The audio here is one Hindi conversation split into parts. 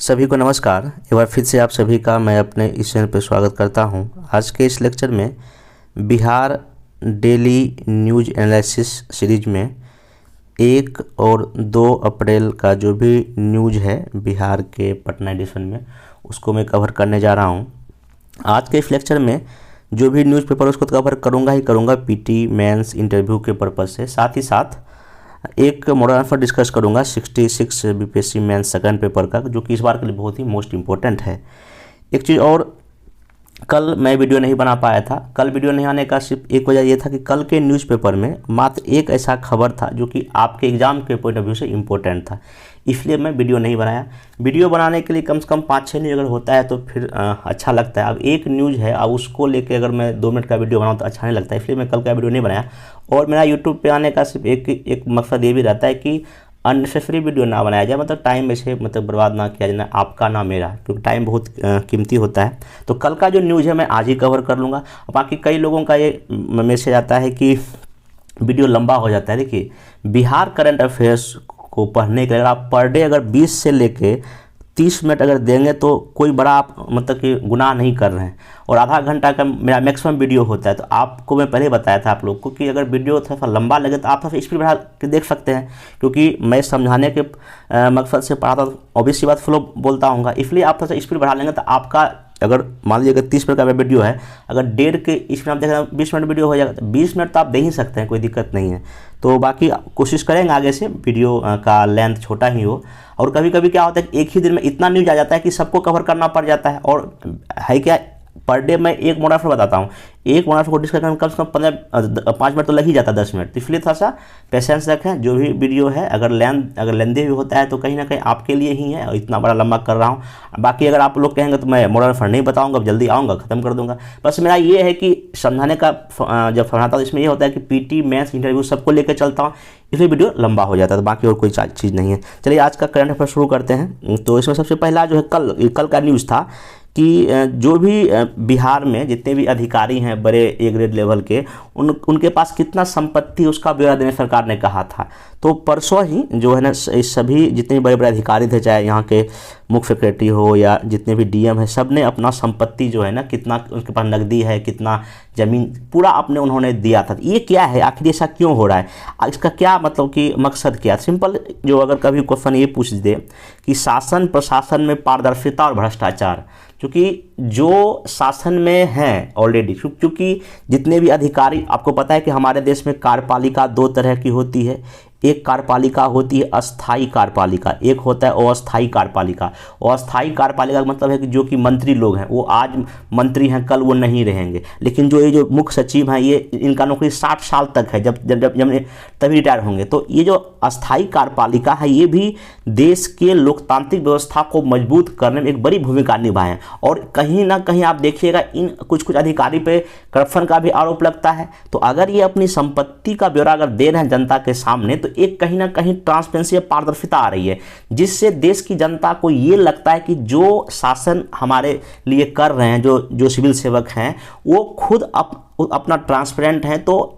सभी को नमस्कार। एक बार फिर से आप सभी का मैं अपने इस चैनल पर स्वागत करता हूं। आज के इस लेक्चर में Bihar daily news analysis series में 1 और 2 अप्रैल का जो भी न्यूज़ है बिहार के पटना एडिशन में उसको मैं कवर करने जा रहा हूं। आज के इस लेक्चर में जो भी न्यूज़पेपर उसको कवर करूंगा ही करूंगा पीटी मेंस इंटरव्यू के पर्पज़ से। साथ ही साथ एक मॉडल आंसर डिस्कस करूंगा 66 बीपीएससी मेंस सेकंड पेपर का, जो कि इस बार के लिए बहुत ही मोस्ट इम्पोर्टेंट है। एक चीज़ और, कल मैं वीडियो नहीं बना पाया था। कल वीडियो नहीं आने का सिर्फ एक वजह ये था कि कल के न्यूज़पेपर में मात्र एक ऐसा खबर था जो कि आपके एग्ज़ाम के पॉइंट ऑफ व्यू से इम्पोर्टेंट था, इसलिए मैं वीडियो नहीं बनाया। वीडियो बनाने के लिए कम से कम 5-6 न्यूज़ अगर होता है तो फिर अच्छा लगता है। अब एक न्यूज़ है, अब उसको लेके अगर मैं 2 मिनट का वीडियो बनाऊँ तो अच्छा नहीं लगता, इसलिए मैं कल का वीडियो नहीं बनाया। और मेरा यूट्यूब पे आने का सिर्फ एक मकसद ये भी रहता है कि अननेसेसरी वीडियो ना बनाया जाए, मतलब टाइम ऐसे बर्बाद ना किया जाए, आपका ना मेरा, क्योंकि टाइम बहुत कीमती होता है। तो कल का जो न्यूज़ है मैं आज ही कवर कर लूँगा। बाकी कई लोगों का ये मैसेज आता है कि वीडियो लंबा हो जाता है। देखिए, बिहार करंट अफेयर्स को पढ़ने के लिए आप पर डे अगर 20 से लेके 30 मिनट अगर देंगे तो कोई बड़ा आप मतलब कि गुनाह नहीं कर रहे हैं। और आधा घंटा का मेरा मैक्सिमम वीडियो होता है, तो आपको मैं पहले बताया था आप लोग को कि अगर वीडियो थोड़ा सा लंबा लगे तो आप थोड़ा सा स्पीड बढ़ा के देख सकते हैं, क्योंकि मैं समझाने के मकसद से पढ़ाता तो ऑब्वियस सी बात फ्लो बोलता हूँगा, इसलिए आप थोड़ा सा स्पीड बढ़ा लेंगे तो आपका, अगर मान लीजिए अगर 30 मिनट का वीडियो है, अगर 1.5 के इसमें आप देखें 20 मिनट वीडियो हो जाएगा तो 20 मिनट तो आप दे ही सकते हैं, कोई दिक्कत नहीं है। तो बाकी कोशिश करेंगे आगे से वीडियो का लेंथ छोटा ही हो। और कभी कभी क्या होता है कि एक ही दिन में इतना न्यूज़ आ जाता है कि सबको कवर करना पड़ जाता है। और है क्या, पर डे मैं एक मॉडल आंसर बताता हूँ, एक मॉडल आंसर को डिस्कस करने में कम से कम 5 मिनट तो लग ही जाता है, 10 मिनट। तो इसलिए थोड़ा सा पेशेंस रखें। जो भी वीडियो है अगर लेंदी भी होता है तो कहीं ना कहीं आपके लिए ही है, और इतना बड़ा लंबा कर रहा हूँ। बाकी अगर आप लोग कहेंगे तो मैं मॉडल आंसर नहीं बताऊँगा, जल्दी आऊँगा ख़त्म कर दूँगा। बस मेरा ये है कि समझाने का जब समझाता हूँ इसमें ये होता है कि पीटी मेंस इंटरव्यू सबको लेकर चलता हूँ, इसलिए वीडियो लंबा हो जाता है। तो बाकी और कोई चीज़ नहीं है। चलिए आज का करंट अफेयर शुरू करते हैं। तो इसमें सबसे पहला जो है कल का न्यूज़ था कि जो भी बिहार में जितने भी अधिकारी हैं बड़े ए ग्रेड लेवल के, उनके पास कितना संपत्ति उसका ब्यौरा देने सरकार ने कहा था। तो परसों ही जो है ना सभी जितने बड़े बड़े अधिकारी थे, चाहे यहाँ के मुख्य सेक्रेटरी हो या जितने भी डीएम है, सब ने अपना संपत्ति जो है ना, कितना उनके पास नकदी है, कितना ज़मीन, पूरा अपने उन्होंने दिया था। ये क्या है, आखिर ऐसा क्यों हो रहा है, इसका क्या मतलब कि मकसद क्या? सिंपल, जो अगर कभी क्वेश्चन ये पूछ दे कि शासन प्रशासन में पारदर्शिता और भ्रष्टाचार, क्योंकि जो शासन में हैं ऑलरेडी, क्योंकि जितने भी अधिकारी, आपको पता है कि हमारे देश में कार्यपालिका 2 तरह की होती है। एक कार्यपालिका होती है अस्थाई कार्यपालिका, एक होता है अस्थाई कार्यपालिका। अस्थाई कार्यपालिका का मतलब है कि जो कि मंत्री लोग हैं, वो आज मंत्री हैं, कल वो नहीं रहेंगे। लेकिन जो ये जो मुख्य सचिव हैं, ये इनका नौकरी 60 साल तक है, जब तभी रिटायर होंगे। तो ये जो अस्थाई कार्यपालिका है, ये भी देश के लोकतांत्रिक व्यवस्था को मजबूत करने में एक बड़ी भूमिका निभाए। और कहीं ना कहीं आप देखिएगा इन कुछ अधिकारी पे करप्शन का भी आरोप लगता है। तो अगर ये अपनी संपत्ति का ब्यौरा अगर दे रहे हैं जनता के सामने, तो एक कहीं ना कहीं ट्रांसपेरेंसी, पारदर्शिता आ रही है, जिससे देश की जनता को ये लगता है कि जो शासन हमारे लिए कर रहे हैं, जो सिविल सेवक हैं, वो खुद अपना ट्रांसपेरेंट हैं, तो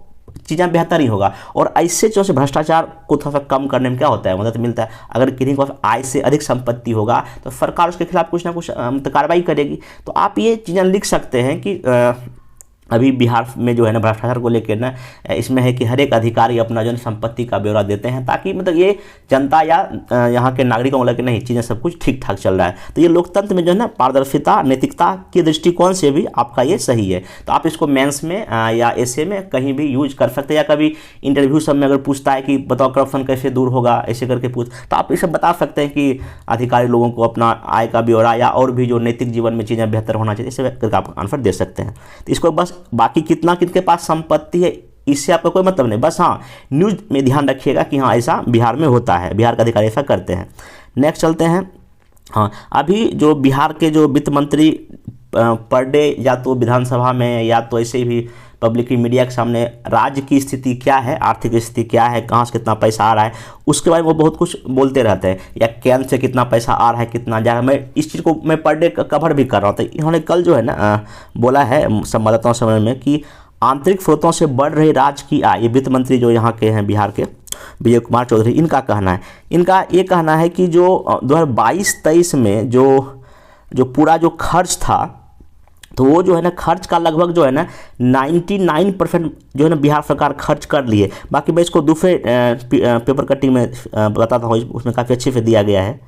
चीज़ें बेहतर ही होगा। और ऐसे जो से भ्रष्टाचार को थोड़ा सा कम करने में क्या होता है, मदद मिलता है। अगर किसी को आय से अधिक संपत्ति होगा तो सरकार उसके खिलाफ कुछ ना कुछ कार्रवाई करेगी। तो आप ये चीज़ें लिख सकते हैं कि अभी बिहार में जो है ना भ्रष्टाचार को लेकर ना, इसमें है कि हर एक अधिकारी अपना जो है संपत्ति का ब्यौरा देते हैं, ताकि मतलब ये जनता या यहाँ के नागरिकों को लगे नहीं, चीज़ें सब कुछ ठीक ठाक चल रहा है। तो ये लोकतंत्र में जो है ना पारदर्शिता, नैतिकता के दृष्टिकोण से भी आपका ये सही है। तो आप इसको मेंस में या एसए में कहीं भी यूज कर सकते हैं, या कभी इंटरव्यू सब में अगर पूछता है कि बताओ करप्शन कैसे दूर होगा, ऐसे करके पूछ, तो आप ये सब बता सकते हैं कि अधिकारी लोगों को अपना आय का ब्यौरा या और भी जो नैतिक जीवन में चीज़ें बेहतर होना चाहिए, इसे करके आप आंसर दे सकते हैं। तो इसको बस, बाकी कितना किनके पास संपत्ति है इससे आपका कोई मतलब नहीं, बस हाँ न्यूज़ में ध्यान रखिएगा कि हाँ ऐसा बिहार में होता है, बिहार का अधिकारी ऐसा करते हैं। नेक्स्ट चलते हैं। हाँ, अभी जो बिहार के जो वित्त मंत्री पर डे या तो विधानसभा में या तो ऐसे ही पब्लिक मीडिया के सामने राज्य की स्थिति क्या है, आर्थिक स्थिति क्या है, कहाँ से कितना पैसा आ रहा है, उसके बारे में वो बहुत कुछ बोलते रहते हैं। या केंद्र से कितना पैसा आ रहा है, कितना जा रहा है, मैं इस चीज़ को मैं पर डे कवर भी कर रहा हूँ। तो इन्होंने कल जो है ना बोला है संवाददाताओं समय में कि आंतरिक स्रोतों से बढ़ रही राज्य की आय, ये वित्त मंत्री जो यहाँ के हैं बिहार के, विजय कुमार चौधरी, इनका कहना है, इनका ये कहना है कि जो 2022-23 में जो पूरा जो खर्च था, तो वो जो है ना खर्च का लगभग जो है ना 99% जो है ना बिहार सरकार खर्च कर लिए। बाकी मैं इसको दूसरे पेपर कटिंग में बताता हूँ, उसमें काफ़ी अच्छे से दिया गया है।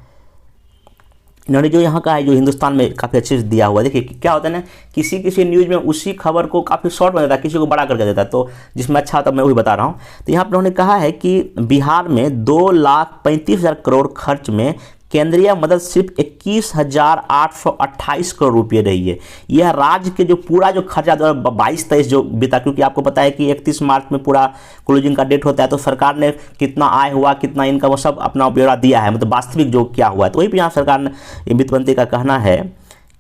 इन्होंने जो यहाँ का है, जो हिंदुस्तान में काफ़ी अच्छे से दिया हुआ है। देखिए क्या होता है ना, किसी न्यूज़ में उसी खबर को काफ़ी शॉर्ट बना देता है, किसी को बड़ा करके देता है, तो जिसमें अच्छा होता है मैं वही बता रहा हूँ। तो यहाँ पर उन्होंने कहा है कि बिहार में 2,35,000 करोड़ खर्च में केंद्रीय मदद सिर्फ 21,828 करोड़ रुपये रही है। यह राज्य के जो पूरा जो खर्चा 2022-23 जो बीता, क्योंकि आपको पता है कि 31 मार्च में पूरा क्लोजिंग का डेट होता है, तो सरकार ने कितना आय हुआ, कितना इनकम, वो सब अपना ब्यौरा दिया है, मतलब वास्तविक जो क्या हुआ है। तो वही यहाँ सरकार ने, वित्त मंत्री का कहना है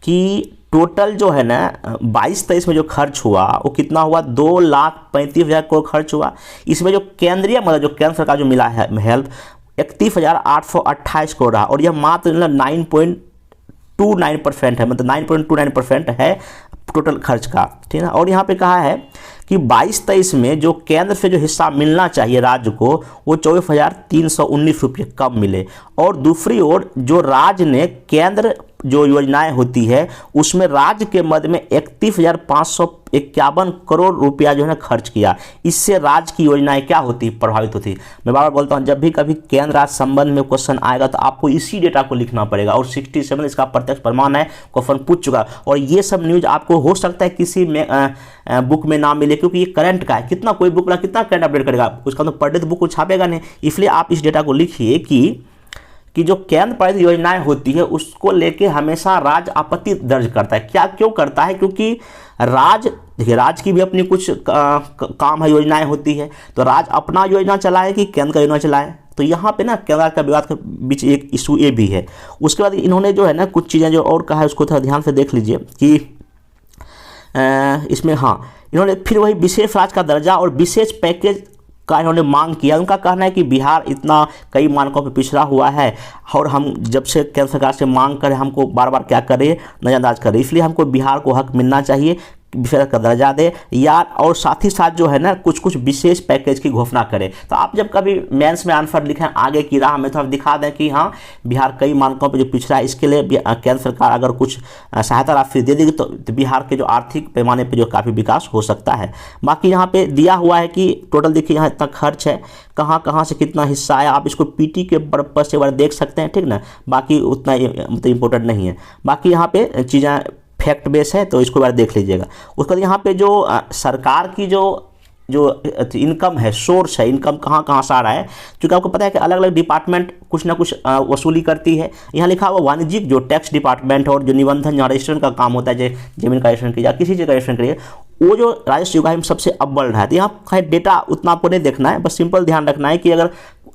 कि टोटल जो है ना 22-23 में जो खर्च हुआ वो कितना हुआ, 2,35,000 करोड़ खर्च हुआ। इसमें जो केंद्रीय मदद, जो केंद्र सरकार जो मिला है हेल्प, 31,828 करोड़ रहा, और यह मात्र 9.29% है, मतलब 9.29% है टोटल खर्च का, ठीक है। और यहाँ पे कहा है कि 22-23 में जो केंद्र से जो हिस्सा मिलना चाहिए राज्य को, वो 24,319 रुपये कम मिले। और दूसरी ओर जो राज्य ने केंद्र जो योजनाएं होती है उसमें राज्य के मद में 31,551 करोड़ रुपया जो है ना खर्च किया। इससे राज्य की योजनाएं क्या होती, प्रभावित होती। मैं बार बार बोलता हूं, जब भी कभी केंद्र राज्य संबंध में क्वेश्चन आएगा तो आपको इसी डेटा को लिखना पड़ेगा, और 67 इसका प्रत्यक्ष प्रमाण है, क्वेश्चन पूछ चुका। और ये सब न्यूज आपको हो सकता है किसी में बुक में ना मिले, क्योंकि ये करंट का है। कितना कोई बुक वाला कितना करंट अपडेट करेगा, उसका तो पर डे बुक को छापेगा नहीं। इसलिए आप इस डेटा को लिखिए कि जो केंद्र प्रायोजित योजनाएं होती है उसको लेके हमेशा राज्य आपत्ति दर्ज करता है। क्या क्यों करता है, क्योंकि देखिए राज्य की भी अपनी कुछ काम है, योजनाएं होती है, तो राज्य अपना योजना चलाए कि केंद्र का योजना चलाए। तो यहाँ पे ना केंद्र का विवाद के बीच एक इशू ये भी है। उसके बाद इन्होंने जो है ना कुछ चीज़ें जो और कहा है उसको थोड़ा ध्यान से देख लीजिए कि इसमें इन्होंने फिर वही विशेष राज्य का दर्जा और विशेष पैकेज का इन्होंने मांग किया। उनका कहना है कि बिहार इतना कई मानकों पर पिछड़ा हुआ है, और हम जब से केंद्र सरकार से मांग करें हमको बार बार क्या करें, नजरअंदाज करें। इसलिए हमको बिहार को हक मिलना चाहिए, विशेष का दर्जा दे, या और साथ ही साथ जो है ना कुछ विशेष पैकेज की घोषणा करें। तो आप जब कभी मेंस में आंसर लिखें आगे की राह में, तो आप दिखा दें कि हाँ बिहार कई मानकों पर जो पिछड़ा है, इसके लिए केंद्र सरकार अगर कुछ सहायता राशि दे देगी तो बिहार के जो आर्थिक पैमाने पर जो काफ़ी विकास हो सकता है। बाकी यहाँ पे दिया हुआ है कि टोटल देखिए यहाँ इतना खर्च है, कहाँ से कितना हिस्सा है, आप इसको पीटी के पर्पज से बार देख सकते हैं, ठीक ना। बाकी उतना मतलब इम्पोर्टेंट नहीं है। बाकी यहाँ पे चीज़ें फैक्ट बेस है, तो इसको बार देख लीजिएगा। उसके बाद यहाँ पे जो सरकार की जो इनकम है, सोर्स है, इनकम कहाँ से आ रहा है, क्योंकि आपको पता है कि अलग अलग डिपार्टमेंट कुछ ना कुछ वसूली करती है। यहाँ लिखा हुआ वाणिज्यिक जो टैक्स डिपार्टमेंट और जो निबंधन जहाँ रजिस्ट्रेशन का काम होता है, जैसे जमीन का रजिस्ट्रेशन किया, किसी चीज़ का रजिस्ट्रेशन करिए, वो जो राजस्व विभाग में सबसे अव्वल रहा है। तो यहाँ का डेटा उतना आपको नहीं देखना है, बस सिंपल ध्यान रखना है कि अगर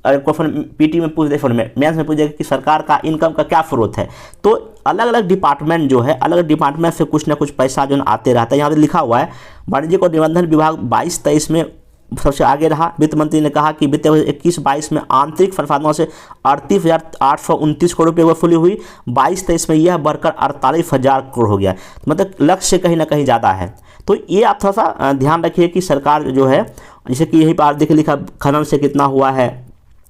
क्वेश्चन पीटी में पूछ दे, मेंस में पूछ दे कि सरकार का इनकम का क्या स्रोत है, तो अलग अलग डिपार्टमेंट जो है, अलग डिपार्टमेंट से कुछ ना कुछ पैसा जो आते रहता है। यहाँ पे लिखा हुआ है वाणिज्यिक और निबंधन विभाग 22-23 में सबसे आगे रहा। वित्त मंत्री ने कहा कि वित्त वर्ष 21-22 में आंतरिक संसाधनों से 38,829 करोड़ रुपये वसूली हुई। 22-23 में यह बढ़कर 48,000 करोड़ हो गया, मतलब लक्ष्य से कहीं ना कहीं ज़्यादा है। तो ये आप थोड़ा सा ध्यान रखिए कि सरकार जो है, जैसे कि यही बार देखिए लिखा खनन से कितना हुआ है,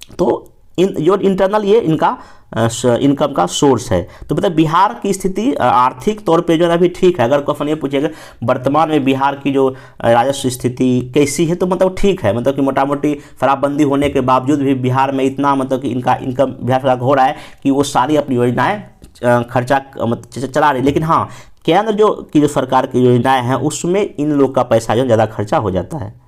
तो जो इंटरनल ये इनका इनकम का सोर्स है। तो मतलब बिहार की स्थिति आर्थिक तौर पे जो है अभी ठीक है। अगर क्वेश्चन ये पूछेगा वर्तमान में बिहार की जो राजस्व स्थिति कैसी है, तो मतलब ठीक है, मतलब कि मोटा मोटी शराबबंदी होने के बावजूद भी बिहार में इतना मतलब कि इनका इनकम बिहार सरकार हो रहा है कि वो सारी अपनी योजनाएं खर्चा चला रही। लेकिन हाँ, केंद्र जो सरकार की योजनाएं हैं उसमें इन लोग का पैसा जो ज़्यादा खर्चा हो जाता है।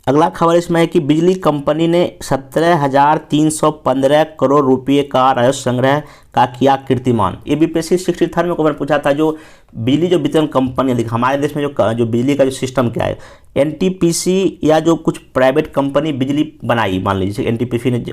अगला खबर इसमें है कि बिजली कंपनी ने 17,315 करोड़ रुपए का राजस्व संग्रह का किया कीर्तिमान। ये बीपीएससी 63 में क्वेश्चन पूछा था। जो बिजली जो वितरण कंपनी है हमारे देश में जो बिजली का जो सिस्टम क्या है, एनटीपीसी या जो कुछ प्राइवेट कंपनी बिजली बनाई, मान लीजिए एनटीपीसी ने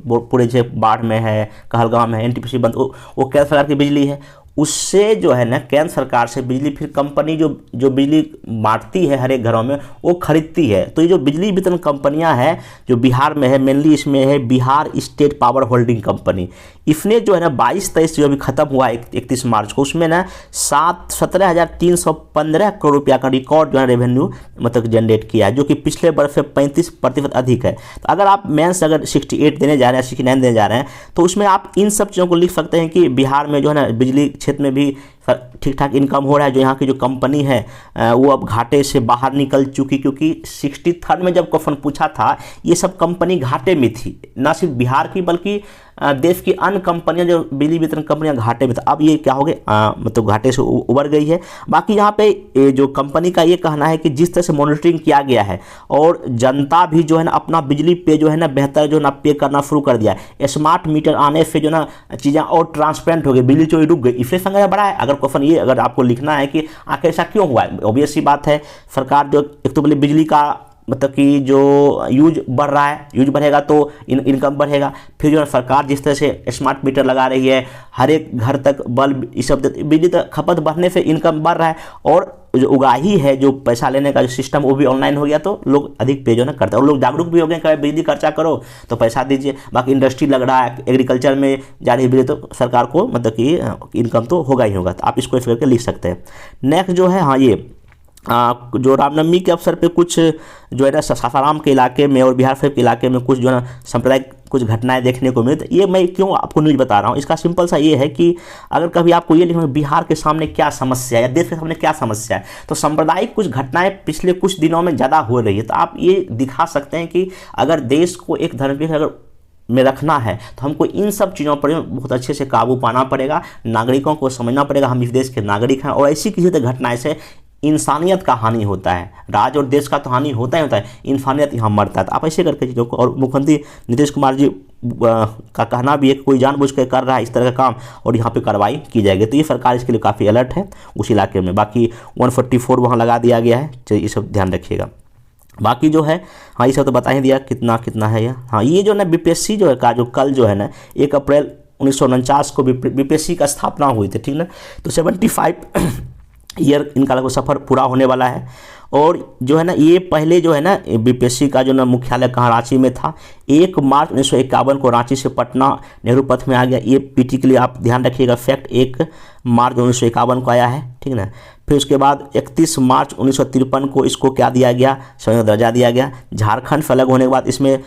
पूरे जो बाढ़ में है, कहलगांव में है, एनटीपीसी बंद, वो केंद्र सरकार की बिजली है। उससे जो है ना केंद्र सरकार से बिजली फिर कंपनी जो बिजली बांटती है हर एक घरों में, वो खरीदती है। तो ये जो बिजली वितरण कंपनियां हैं जो बिहार में है, मेनली इसमें है Bihar state power holding company. इसने जो है ना 22-23 जो अभी खत्म हुआ 31 मार्च को, उसमें ना 17,315 करोड़ रुपया का रिकॉर्ड जो है रेवेन्यू मतलब जनरेट किया है, जो कि पिछले वर्ष से 35% अधिक है। तो अगर आप मेंस अगर 68 देने जा रहे हैं, 69 देने जा रहे हैं, तो उसमें आप इन सब चीज़ों को लिख सकते हैं कि बिहार में जो है ना बिजली क्षेत्र में भी ठीक ठाक इनकम हो रहा है। जो यहाँ की जो कंपनी है वो अब घाटे से बाहर निकल चुकी, क्योंकि 63 में जब क्वेश्चन पूछा था ये सब कंपनी घाटे में थी, ना सिर्फ बिहार की बल्कि देश की अन्य कंपनियां जो बिजली वितरण कंपनियां घाटे में था। अब ये क्या हो गए मतलब घाटे से उबर गई है। बाकी यहाँ पे जो कंपनी का ये कहना है कि जिस तरह से मॉनिटरिंग किया गया है और जनता भी जो है ना अपना बिजली पे जो है ना बेहतर जो है ना पे करना शुरू कर दिया है, स्मार्ट मीटर आने से जो ना चीज़ें और ट्रांसपेरेंट हो गई, बिजली चोरी रुक गई, इससे संख्या बढ़ा है। अगर क्वेश्चन ये अगर आपको लिखना है कि आखिर ऐसा क्यों हुआ है, ऑब्वियस सी बात है, सरकार जो एक तो बोले बिजली का मतलब कि जो यूज बढ़ रहा है, यूज बढ़ेगा तो इनकम बढ़ेगा। फिर जो है सरकार जिस तरह से स्मार्ट मीटर लगा रही है, हर एक घर तक बल्ब ये सब, बिजली तक खपत बढ़ने से इनकम बढ़ रहा है। और जो उगाही है, जो पैसा लेने का जो सिस्टम वो भी ऑनलाइन हो गया, तो लोग अधिक पे जो है करते हैं और लोग जागरूक भी हो गए कि बिजली खर्चा करो तो पैसा दीजिए। बाकी इंडस्ट्री लग रहा है, एग्रीकल्चर में जा रही बिजली, तो सरकार को मतलब कि इनकम तो होगा ही होगा। तो आप इसको इस करके लिख सकते हैं। नेक्स्ट जो है हाँ ये जो रामनवमी के अवसर पे कुछ जो है ना सासाराम के इलाके में और बिहार शरीफ के इलाके में कुछ जो है ना सांप्रदायिक कुछ घटनाएं देखने को मिली। ये मैं क्यों आपको न्यूज़ बता रहा हूँ, इसका सिंपल सा ये है कि अगर कभी आपको ये लिखना बिहार के सामने क्या समस्या है या देश के सामने क्या समस्या है, तो सांप्रदायिक कुछ घटनाएं पिछले कुछ दिनों में ज़्यादा हो रही है। तो आप ये दिखा सकते हैं कि अगर देश को एक धर्म अगर में रखना है तो हमको इन सब चीज़ों पर बहुत अच्छे से काबू पाना पड़ेगा, नागरिकों को समझना पड़ेगा हम इस देश के नागरिक हैं। और ऐसी किसी तरह घटनाएं से इंसानियत का हानि होता है, राज्य और देश का तो हानि होता ही होता है, इंसानियत यहाँ मरता है। तो आप ऐसे करके चीज़ों को, और मुख्यमंत्री नीतीश कुमार जी का कहना भी है कि कोई जानबूझ कर कर रहा है इस तरह का काम और यहाँ पे कार्रवाई की जाएगी। तो ये सरकार इसके लिए काफ़ी अलर्ट है उस इलाके में। बाकी 144 वहाँ लगा दिया गया है, चलिए ये सब ध्यान रखिएगा। बाकी जो है हाँ ये सब तो बता ही दिया कितना कितना है यह। हाँ ये जो ना बीपीएससी जो है का जो कल जो है ना 1 अप्रैल 1949 को बीपीएससी का स्थापना हुई थी, ठीक ना। तो 75 ईयर इनका लगभग सफ़र पूरा होने वाला है। और जो है ना ये पहले जो है ना बीपीएससी का जो ना मुख्यालय कहाँ रांची में था। 1 मार्च 1951 को रांची से पटना नेहरू पथ में आ गया। ये पीटी के लिए आप ध्यान रखिएगा, फैक्ट 1 मार्च 1951 को आया है, ठीक ना। फिर उसके बाद 31 मार्च 1953 को इसको क्या दिया गया, संविधान दर्जा दिया गया। झारखंड से अलग होने के बाद इसमें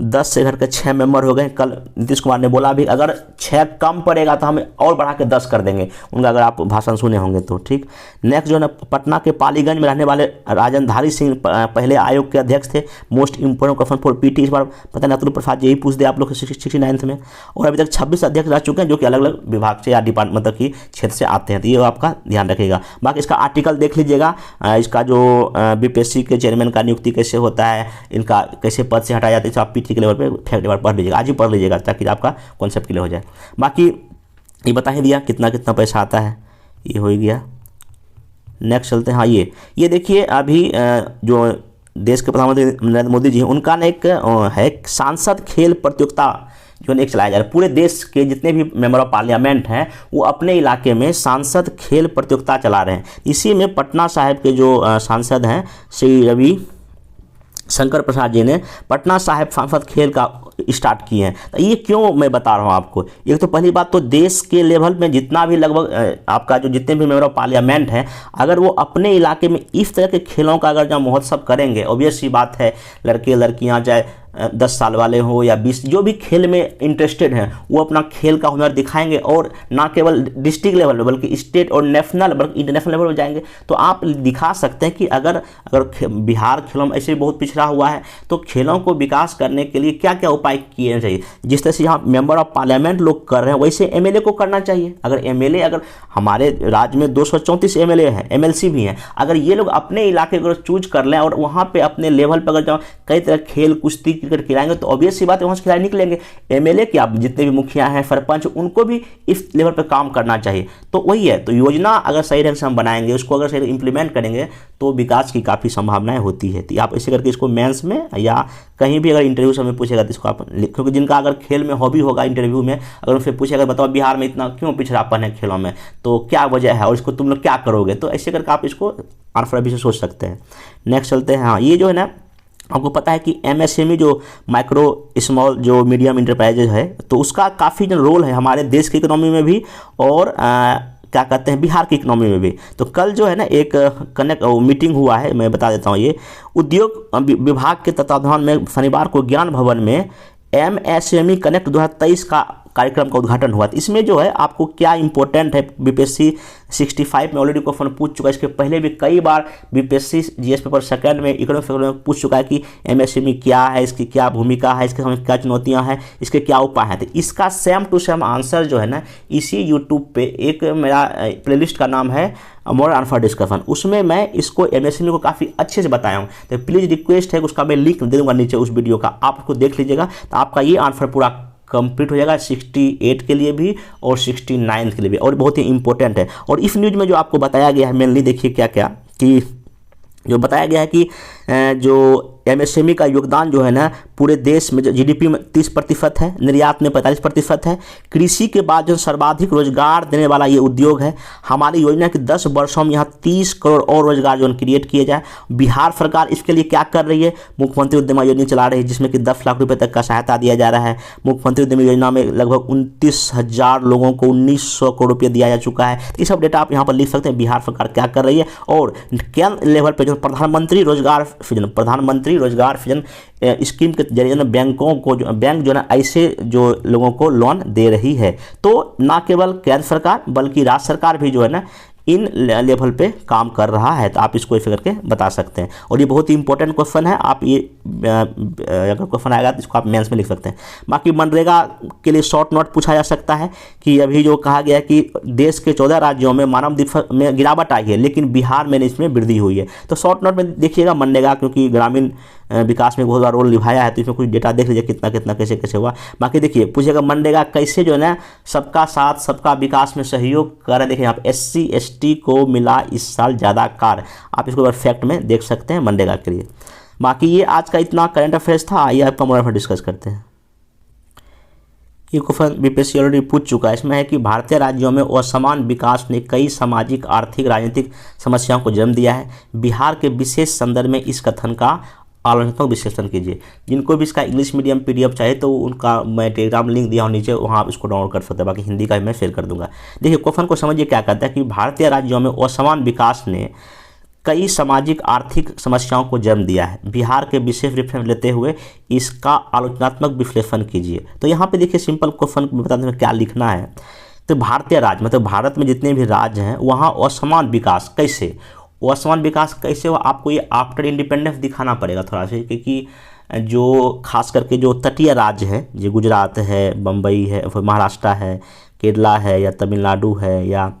10 से घट के 6 मेंबर हो गए। कल नीतीश कुमार ने बोला भी अगर 6 कम पड़ेगा तो हमें और बढ़ा के 10 कर देंगे, उनका अगर आप भाषण सुने होंगे तो, ठीक। नेक्स्ट जो है ना पटना के पालीगंज में रहने वाले राजनधारी सिंह पहले आयोग के अध्यक्ष थे। Most important question for PT इस बार पता नहीं अतुल प्रसाद यही पूछ दे आप लोग 69th में। और अभी तक 26 अध्यक्ष रह चुके हैं जो कि अलग अलग विभाग से या डिपार्टमेंट मतलब कि क्षेत्र से आते हैं। तो ये आपका ध्यान रखिएगा। बाकी इसका आर्टिकल देख लीजिएगा, इसका जो बीपीएससी के चेयरमैन का नियुक्ति कैसे होता है, इनका कैसे पद से हटाया जाता है, आप पीटी के लेवल पे फैक्ट बार पढ़ लीजिएगा, आज ही पढ़ लीजिएगा ताकि आपका कॉन्सेप्ट क्लियर हो जाए। बाकी ये बता ही दिया कितना कितना पैसा आता है, ये हो ही गया। नेक्स्ट चलते हैं। हाँ ये देखिए अभी जो देश के प्रधानमंत्री नरेंद्र मोदी जी हैं उनका ना एक है सांसद खेल प्रतियोगिता जो एक चलाया जा रहा है। पूरे देश के जितने भी मेंबर ऑफ पार्लियामेंट हैं वो अपने इलाके में सांसद खेल प्रतियोगिता चला रहे हैं। इसी में पटना साहिब के जो सांसद हैं श्री रवि शंकर प्रसाद जी ने पटना साहिब सांसद खेल का स्टार्ट किए हैं। तो ये क्यों मैं बता रहा हूँ आपको, एक तो पहली बात तो देश के लेवल में जितना भी लगभग आपका जो जितने भी मेंबर ऑफ पार्लियामेंट हैं अगर वो अपने इलाके में इस तरह के खेलों का अगर जब महोत्सव करेंगे, ऑब्वियस सी बात है लड़के लड़कियाँ चाहे 10 साल वाले हो या 20 जो भी खेल में इंटरेस्टेड हैं वो अपना खेल का हुनर दिखाएंगे और ना केवल डिस्ट्रिक्ट लेवल में बल्कि स्टेट और नेशनल बल्कि इंटरनेशनल लेवल पर जाएंगे। तो आप दिखा सकते हैं कि अगर बिहार खेलों में ऐसे बहुत पिछड़ा हुआ है तो खेलों को विकास करने के लिए क्या क्या उपाय किए चाहिए। जिस तरह से यहाँ मेंबर ऑफ पार्लियामेंट लोग कर रहे हैं वैसे एमएलए को करना चाहिए। अगर एमएलए अगर हमारे राज्य में 234 एमएलए हैं, एमएलसी भी हैं, अगर ये लोग अपने इलाके को चूज कर लें और वहाँ पर अपने लेवल पर अगर कई तरह खेल कुश्ती क्रिकेट खिलाएंगे तो ऑब्वियस सी बात है वहाँ से खिलाड़ी निकलेंगे। एमएलए के आप जितने भी मुखिया हैं सरपंच उनको भी इस लेवल पर काम करना चाहिए। तो वही है, तो योजना अगर सही ढंग से हम बनाएंगे उसको अगर सही इंप्लीमेंट करेंगे तो विकास की काफ़ी संभावनाएं होती है। तो आप ऐसे करके इसको मेंस में या कहीं भी अगर इंटरव्यू से हमें पूछेगा तो इसको आप, क्योंकि जिनका अगर खेल में हॉबी होगा इंटरव्यू में अगर उनसे पूछेगा बताओ बिहार में इतना क्यों पिछड़ापन है खेलों में तो क्या वजह है और इसको तुम लोग क्या करोगे, तो ऐसे करके आप इसको आंसर भी से सोच सकते हैं। नेक्स्ट चलते हैं। हाँ ये जो है ना आपको पता है कि एमएसएमई जो माइक्रो स्मॉल जो मीडियम इंटरप्राइजेज है, तो उसका काफ़ी जो रोल है हमारे देश की इकोनॉमी में भी और क्या कहते हैं बिहार की इकोनॉमी में भी। तो कल जो है ना एक मीटिंग हुआ है, मैं बता देता हूँ। ये उद्योग विभाग के तत्वाधान में शनिवार को ज्ञान भवन में एमएसएमई कनेक्ट 2023 का कार्यक्रम का उद्घाटन हुआ। इसमें जो है आपको क्या इंपॉर्टेंट है, बीपीएससी 65 में ऑलरेडी क्वेश्चन पूछ चुका है, इसके पहले भी कई बार बीपीएससी जीएस पेपर सेकंड में इकोनॉमिक्स में पूछ चुका है कि एमएसएमई क्या है, इसकी क्या भूमिका है, इसके सामने क्या चुनौतियां हैं, इसके क्या उपाय हैं। तो इसका सेम टू सेम आंसर जो है ना इसी यूट्यूब पे एक मेरा प्लेलिस्ट का नाम है मोर आंसर डिस्कशन, उसमें मैं इसको एमएसएमई को काफ़ी अच्छे से बताया हूँ। तो प्लीज़ रिक्वेस्ट है उसका मैं लिंक दे दूँगा नीचे उस वीडियो का, आप उसको देख लीजिएगा। तो आपका ये आंसर पूरा कंप्लीट हो जाएगा 68 के लिए भी और 69 के लिए भी, और बहुत ही इंपॉर्टेंट है। और इस न्यूज़ में जो आपको बताया गया है मेनली देखिए क्या क्या, कि जो बताया गया है कि जो एमएसएमई का योगदान जो है ना पूरे देश में जीडीपी में 30% है, निर्यात में 45% है। कृषि के बाद जो सर्वाधिक रोजगार देने वाला ये उद्योग है। हमारी योजना की 10 वर्षों में यहाँ 30 करोड़ और रोजगार जो क्रिएट किए जाए। बिहार सरकार इसके लिए क्या कर रही है, मुख्यमंत्री उद्यम योजना चला रही है जिसमें कि 10 लाख रुपये तक का सहायता दिया जा रहा है। मुख्यमंत्री उद्यम योजना में लगभग 29,000 लोगों को 1900 करोड़ रुपये दिया जा चुका है। ये सब डेटा आप यहाँ पर लिख सकते हैं, बिहार सरकार क्या कर रही है। और केंद्र लेवल पर जो प्रधानमंत्री रोजगार सृजन स्कीम के जरिए बैंकों को बैंक जो है ना ऐसे जो लोगों को लोन दे रही है। तो ना केवल केंद्र सरकार बल्कि राज्य सरकार भी जो है ना इन लेवल पे काम कर रहा है। तो आप इसको ऐसे करके बता सकते हैं। और ये बहुत ही इंपॉर्टेंट क्वेश्चन है, आप ये अगर क्वेश्चन आएगा तो इसको आप मेंस में लिख सकते हैं। बाकी मनरेगा के लिए शॉर्ट नोट पूछा जा सकता है कि अभी जो कहा गया है कि देश के 14 राज्यों में मानव में गिरावट आई है लेकिन बिहार में इसमें वृद्धि हुई है। तो शॉर्ट नोट में देखिएगा मनरेगा, क्योंकि ग्रामीण विकास में बहुत बड़ा रोल निभाया है, तो इसमें कुछ डेटा देख लीजिए कितना कितना कैसे कैसे हुआ। बाकी देखिए पूछेगा मनरेगा कैसे जो है ना सबका साथ सबका विकास में सहयोग कर रहे हैं। देखिए यहाँ SC ST को मिला इस साल ज़्यादा कार्य, आप इसको फैक्ट में देख सकते हैं मनरेगा के लिए। बाकी ये आज का इतना करंट अफेयर्स था, आइए आपका मोबाइल पर डिस्कस करते हैं। ये क्वेश्चन बीपीएससी ऑलरेडी पूछ चुका है। इसमें है कि भारतीय राज्यों में असमान विकास ने कई सामाजिक आर्थिक राजनीतिक समस्याओं को जन्म दिया है। बिहार के विशेष संदर्भ में इस कथन का आलोचनात्मक विश्लेषण कीजिए। जिनको भी इसका इंग्लिश मीडियम PDF चाहिए तो उनका मैं टेलीग्राम लिंक दिया हूँ नीचे, वहाँ आप इसको डाउनलोड कर सकते हैं। बाकी हिंदी का मैं शेयर कर दूंगा। देखिए क्वेश्चन को समझिए क्या कहता है कि भारतीय राज्यों में असमान विकास ने कई सामाजिक आर्थिक समस्याओं को जन्म दिया है। बिहार के विशेष रेफरेंस लेते हुए इसका आलोचनात्मक विश्लेषण कीजिए। तो यहाँ पे देखिए सिंपल क्वेश्चन में बताते हैं क्या लिखना है। तो भारतीय राज्य मतलब भारत में जितने भी राज्य हैं वहाँ असमान विकास कैसे, असमान विकास कैसे हो, आपको ये आफ्टर इंडिपेंडेंस दिखाना पड़ेगा थोड़ा सा, क्योंकि जो खास करके जो तटीय राज्य है, जो गुजरात है, बम्बई है, महाराष्ट्र है, केरला है या तमिलनाडु है या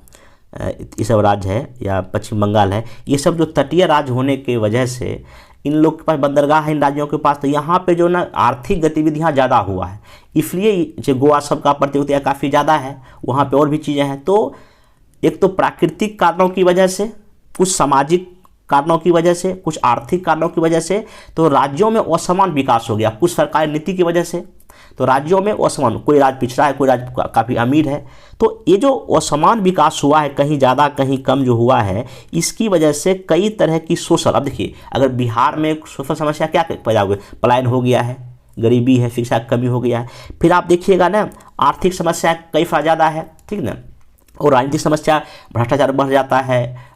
ये सब राज्य है या पश्चिम बंगाल है, ये सब जो तटीय राज्य होने के वजह से इन लोग के पास बंदरगाह है इन राज्यों के पास। तो यहाँ पे जो ना आर्थिक गतिविधियाँ ज़्यादा हुआ है, इसलिए जो गोवा सब का प्रतियोगिता काफ़ी ज़्यादा है, वहाँ पे और भी चीज़ें हैं। तो एक तो प्राकृतिक कारणों की वजह से, कुछ सामाजिक कारणों की वजह से, कुछ आर्थिक कारणों की वजह से तो राज्यों में असमान विकास हो गया। कुछ सरकारी नीति की वजह से तो राज्यों में असमान, कोई राज्य पिछड़ा है, कोई राज्य काफ़ी अमीर है। तो ये जो असमान विकास हुआ है, कहीं ज़्यादा कहीं कम जो हुआ है, इसकी वजह से कई तरह की सोशल, अब देखिए अगर बिहार में सोशल समस्या क्या पैदा हो गई, पलायन हो गया है, गरीबी है, शिक्षा की कमी हो गया है। फिर आप देखिएगा ना आर्थिक समस्या कई ज़्यादा है, ठीक ना। और राजनीतिक समस्या, भ्रष्टाचार बढ़ जाता है,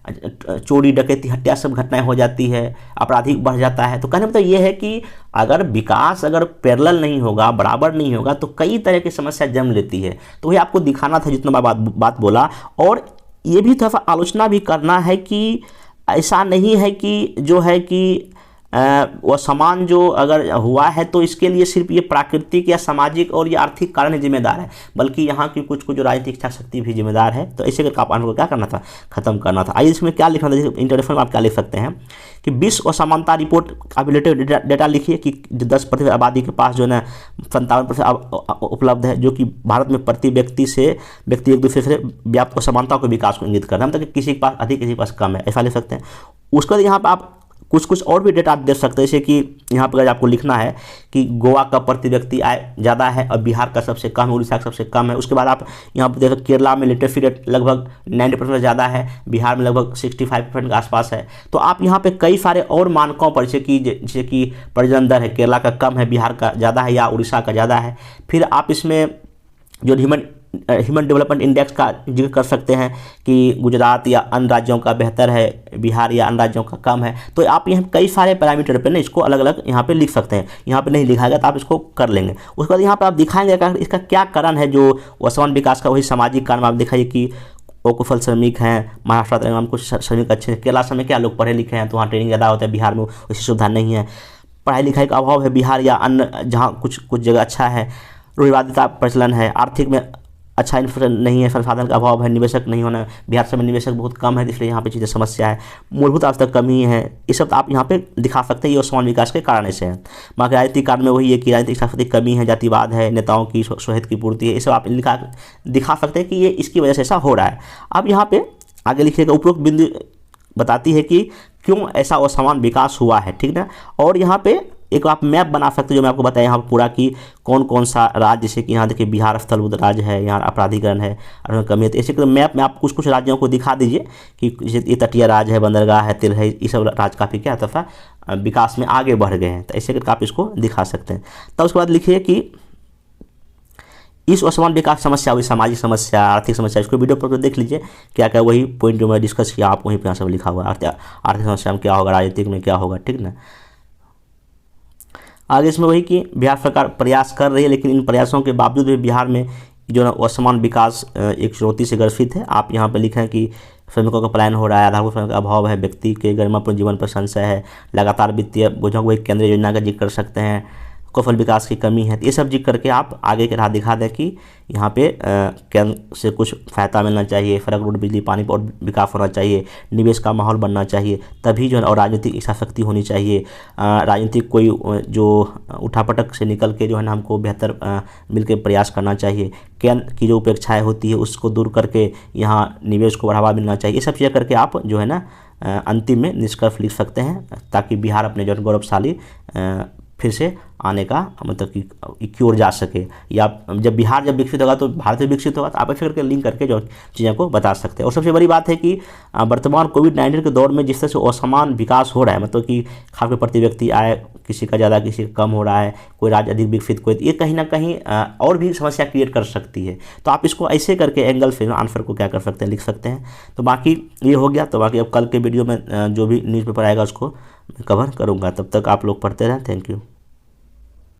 चोरी डकैती हत्या सब घटनाएं हो जाती है, आपराधिक बढ़ जाता है। तो कहने मतलब ये है कि अगर विकास अगर पैरेलल नहीं होगा, बराबर नहीं होगा, तो कई तरह की समस्या जन्म लेती है। तो वही आपको दिखाना था जितना बात बोला। और ये भी थोड़ा आलोचना भी करना है कि ऐसा नहीं है कि जो है कि वो समान जो अगर हुआ है तो इसके लिए सिर्फ ये प्राकृतिक या सामाजिक और ये आर्थिक कारण जिम्मेदार है, बल्कि यहाँ की कुछ कुछ जो राजनीतिक इच्छा शक्ति भी जिम्मेदार है। तो ऐसे करके आप को क्या करना था, खत्म करना था। आइए इसमें क्या लिखना था, इंट्रोडक्शन में आप क्या लिख सकते हैं कि विश्व असमानता रिपोर्ट का रिलेटेड डेटा लिखिए कि 10% आबादी के पास जो है ना 57% उपलब्ध है, जो कि भारत में प्रति व्यक्ति एक दूसरे से व्याप्त असमानता को विकास को इंगित करना है, मतलब कि किसी के पास अधिक किसी के पास कम है, ऐसा लिख सकते हैं। उसके बाद यहाँ पर आप कुछ कुछ और भी डेटा आप देख सकते हैं, जैसे कि यहाँ पर आपको लिखना है कि गोवा का प्रति व्यक्ति आय ज़्यादा है और बिहार का सबसे कम है, उड़ीसा का सबसे कम है। उसके बाद आप यहाँ पर देखो केरला में लिटरेसी रेट लगभग 90% से ज़्यादा है, बिहार में लगभग 65% के आसपास है। तो आप यहाँ पे कई सारे और मानकों पर, जैसे कि प्रजनन दर है, केरला का कम है, बिहार का ज़्यादा है या उड़ीसा का ज़्यादा है। फिर आप इसमें जो ह्यूमन डेवलपमेंट इंडेक्स का जिक्र कर सकते हैं कि गुजरात या अन्य राज्यों का बेहतर है, बिहार या अन्य राज्यों का कम है। तो आप यहाँ कई सारे पैरामीटर पे ना इसको अलग अलग यहाँ पे लिख सकते हैं। यहाँ पे नहीं लिखाएगा तो आप इसको कर लेंगे। उसके बाद यहाँ पर आप दिखाएंगे इसका क्या कारण है, जो असमान विकास का वही सामाजिक कारण आप दिखाइए कि कुशल श्रमिक हैं, महाराष्ट्र में कुछ श्रमिक अच्छे हैं, केरला में क्या लोग पढ़े लिखे हैं तो वहाँ ट्रेनिंग ज़्यादा होता है, बिहार में वैसी सुविधा नहीं है, पढ़ाई लिखाई का अभाव है बिहार या अन्य जहाँ कुछ जगह अच्छा है, रूढ़िवादिता प्रचलन है, आर्थिक में अच्छा इंफ्रास्ट्रक्चर नहीं है, संसाधन का अभाव है, निवेशक नहीं होना, बिहार में निवेशक बहुत कम है, इसलिए यहाँ पे चीज़ें समस्या है, मूलभूत आवश्यकता कमी है। ये सब आप यहाँ पे दिखा सकते हैं, ये असमान विकास के कारण ऐसे हैं। बाकी राजनीतिक कारण में वही है कि राजनीतिक सांस्कृतिक कमी है, जातिवाद है, नेताओं की स्वहित की पूर्ति है, ये सब आप दिखा सकते हैं कि ये इसकी वजह से ऐसा हो रहा है। अब यहाँ पे आगे लिखिएगा, उपरोक्त बिंदु बताती है कि क्यों ऐसा असमान विकास हुआ है, ठीक ना। और यहाँ पे एक आप मैप बना सकते हैं, जो मैं आपको बताया यहाँ पूरा कि कौन कौन सा राज्य, जैसे कि यहाँ देखिए बिहार स्थलबद्ध राज्य है, यहाँ अपराधीकरण है और कमी है। तो ऐसे मैप में आप कुछ राज्यों को दिखा दीजिए कि जैसे ये तटीय राज्य है, बंदरगाह है, तिरह, ये सब राज्य काफ़ी क्या तथा विकास में आगे बढ़ गए हैं। तो ऐसे करके आप इसको दिखा सकते हैं। तब उसके बाद लिखिए कि इस असमान विकास समस्या हुई, सामाजिक समस्या, आर्थिक समस्या, इसको वीडियो पर देख लीजिए क्या क्या वही पॉइंट जो मैं डिस्कस किया आप वहीं पर सब लिखा हुआ है। आर्थिक समस्या में क्या होगा, राजनीतिक में क्या होगा, ठीक ना। आगे इसमें वही कि बिहार सरकार प्रयास कर रही है, लेकिन इन प्रयासों के बावजूद भी बिहार में जो ना असमान विकास एक चुनौती से ग्रसित है। आप यहाँ पे लिखें कि श्रमिकों का पलायन हो रहा है, आधारभूत श्रमिक का अभाव है, व्यक्ति के गरिमापूर्ण जीवन पर संशय है, लगातार वित्तीय बोझों को एक केंद्रीय योजना का जिक्र कर सकते हैं, कौशल विकास की कमी है। तो ये सब जिक्र करके आप आगे के राह दिखा दें कि यहाँ पे केंद्र से कुछ सहायता मिलना चाहिए, सड़क रोड बिजली पानी पर और विकास होना चाहिए, निवेश का माहौल बनना चाहिए, तभी जो है और राजनीतिक इच्छाशक्ति होनी चाहिए। राजनीतिक कोई जो उठापटक से निकल के जो है ना हमको बेहतर मिलकर प्रयास करना चाहिए। केंद्र की जो उपेक्षाएँ होती है उसको दूर करके यहाँ निवेश को बढ़ावा मिलना चाहिए। ये सब चीज़ें करके आप जो है ना अंतिम में निष्कर्ष लिख सकते हैं, ताकि बिहार अपने जो गौरवशाली फिर से आने का मतलब कि की ओर जा सके। या जब बिहार जब विकसित होगा तो भारत भी विकसित होगा। तो आप ऐसे करके लिंक करके जो चीज़ों को बता सकते हैं। और सबसे बड़ी बात है कि वर्तमान कोविड-19 के दौर में जिस तरह से असमान विकास हो रहा है, मतलब कि खाद्य प्रति व्यक्ति आय किसी का ज़्यादा किसी का कम हो रहा है, कोई राज्य अधिक विकसित, कोई, ये कहीं ना कहीं और भी समस्या क्रिएट कर सकती है। तो आप इसको ऐसे करके एंगल से आंसर को क्या कर सकते हैं, लिख सकते हैं। तो बाकी ये हो गया। तो बाकी अब कल के वीडियो में जो भी न्यूज़पेपर आएगा उसको कवर करूँगा। तब तक आप लोग पढ़ते रहें। Thank you.